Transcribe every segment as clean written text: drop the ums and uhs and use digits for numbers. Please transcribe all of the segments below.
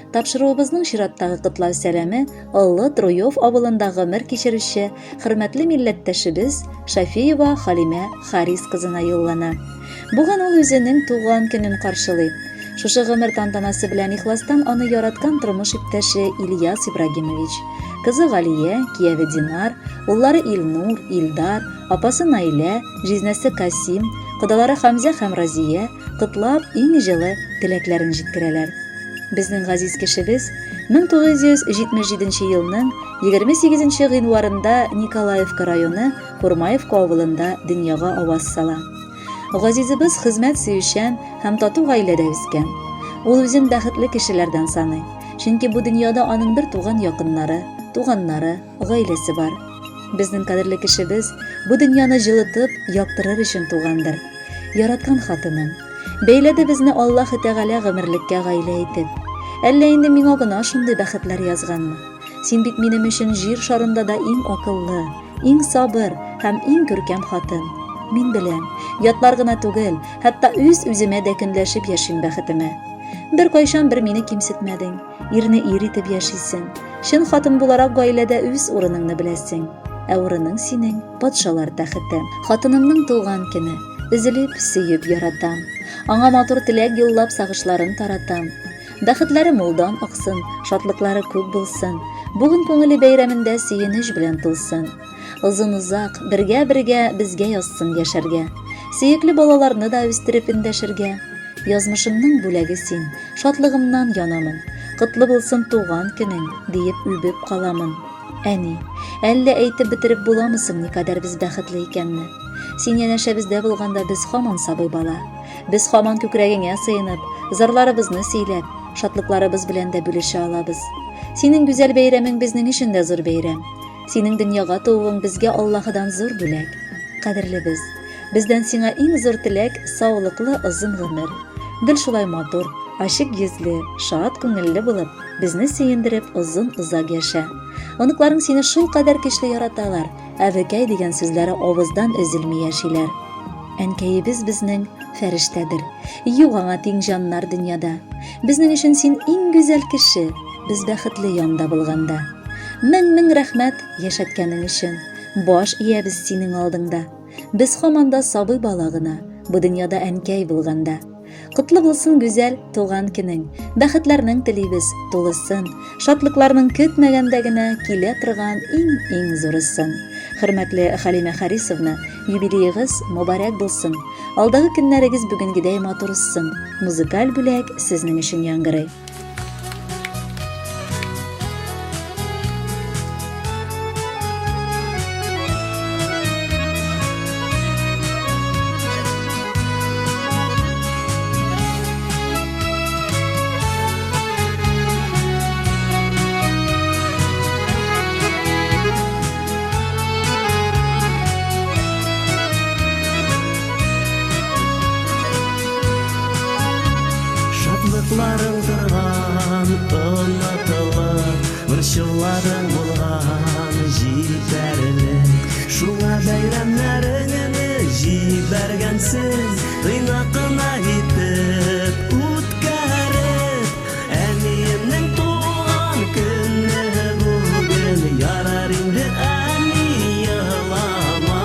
Тапшыруыбызның чираттагы котлау сәламе Аллы Троев авылында гомер кичерүче хөрмәтле милләттәшебез Шафиева Халимә Харис кызына юллана. Бүген ул үзенең туган көнен каршылый. Шушы гомер тантанасы белән ихластан аны яраткан тормыш иптәше Ильяс Ибрагимович, кызы Галия, кияве Динар, уллары Илнур, Илдар, апасы Наилә, җизнәсе Касим, кодалары Хамза һәм Разия котлап иң җылы теләкләрен җиткерәләр. Безнең газиз кешебез 1977 елның 28 гыйнварында Николаевка районы Курмаевка авылында дөньяга аваз сала. Газизыбыз хезмәт сөючән һәм тату гаиләдә үскән. Ул үзен бәхетле кешеләрдән саный, чөнки бу дөньяда аның бер туган якыннары, туганнары, гаиләсе бар. Безнең кадерле кешебез бу дөньяны җылытып, яктырыр өчен тугандыр. Яраткан хатыным, бәйләде безне Аллаһ Тәгалә гомерлеккә гаилә итеп. Әллә инде миңа гына шундый бәхетләр язганмы? Син бит минем өчен җир шарында да иң акыллы, иң сабыр һәм иң күркәм хатын. Мин беләм, ятлар гына түгел, хәтта үземә дә көнләшеп яшим бәхетемә. Бер кайчан бер мине кимсетмәдең, ирне ир итеп яшисең. Шын хатын буларак гаиләдә үз урыныңны беләсең. Ә урының синең патшалар тәхете. Хатынымның туган көне, üzülеп, сөеп яратам. Аңа матур теләк юллап сагышларын таратам. Бәхетләре молдан аксын, шатлыклары күп булсын. Бүген күңеле бәйрәмендә сөенеч белән тулсын. Озын-узак, бергә-бергә безгә язсын яшәргә. Сөекле балаларны да үстереп индәшергә. Язмышымның бүләге син, шатлыгымнан янамын. Котлы булсын туган көнең, диеп үбеп каламын. Әни, әллә әйтеп бетереп буламысың никадәр без бәхетле икәнне? Син янәшәбездә булганда без һаман сабый бала. Без һаман күкрәгеңә сыенып, зарларыбызны сөйләп, шатлыкларыбыз белән дә бүлешә алабыз. Синең гүзәл бәйрәмең безнең өчен дә зур бәйрәм. Синең дөньяга тууың безгә Аллаһыдан зур бүләк. Кадерлебез, бездән сиңа иң зур теләк саулыклы озын гомер. Гел шулай матур, ачык йөзле, шат күңелле булып, безне сөендереп озын-озак яшә. Оныкларың сине шул кадәр көчле яраталар, әбекәй дигән сүзләре авыздан өзелми яшиләр. Әнкәебез безнең фәрештәдер. Юк аңа тиң җаннар дөньяда. Безнең өчен син иң гүзәл кеше, без бәхетле янда булганда. Мең рәхмәт яшәткәнең өчен. Баш иябез синең алдыңда. Без һаманда сабый бала гына, бу дөньяда әнкәй булганда. Котлы булсын гүзәл туган көнең. Бәхетләрнең телибез тулысын, шатлыкларның көтмәгәндә генә килә торган иң зурысын. Хөрмәтле Халимә Харисовна, юбилеегыз мөбарәк булсын. Алдагы көннәрегез бүгенгедәй матур үссен. Музыкаль бүләк сезнең өчен яңгырый. Шатлыкларың торган, онытылып, борчуларың булган, җитәрлек. Шуңа бәйрәмнәреңне җибәргәнсең, тыйнакына итеп үткәреп. Әниемнең туган көне бүген, ярар инде әни елама.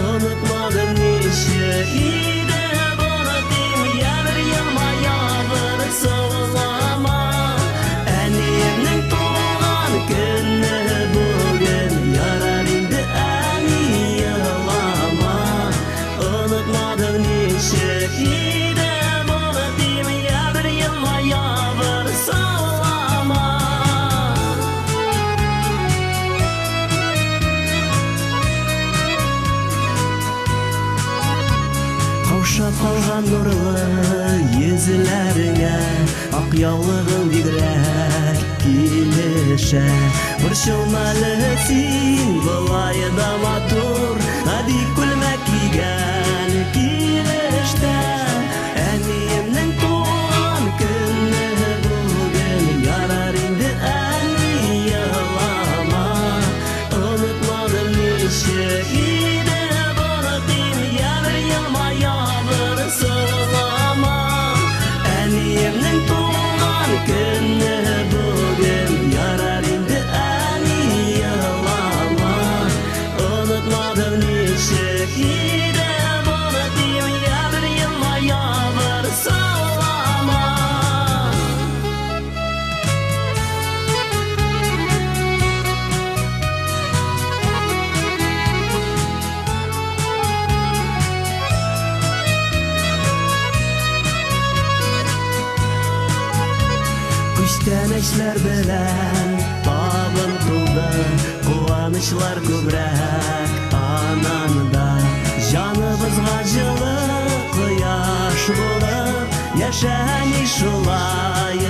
Онытмадым ничек иде бары ягыр елмая. Саулама, әниемнең туган көне бүген, ярар инде әни елама. Онытмадың ничек иде бары дим, ягыр елмая бер саулама. Каушап калган нурлы йөзләреңә ак яулыгың бигрәк килешә. Борчылмалы син болай да матур, бик күлмәк кигән килештә. Әниемнең туган көне бүген, ярар инде әни елама. Онытмадым ничек иде бары дим, ягыр елмая бер саулама. Әниемнең туган көне Иде боны дим, я бір елма, я бір саулама. Күчтәнечләр белән табын тулды, куанычлар күбрәк ананда. Җаныбызга җылы кояш булып, яшәми шулай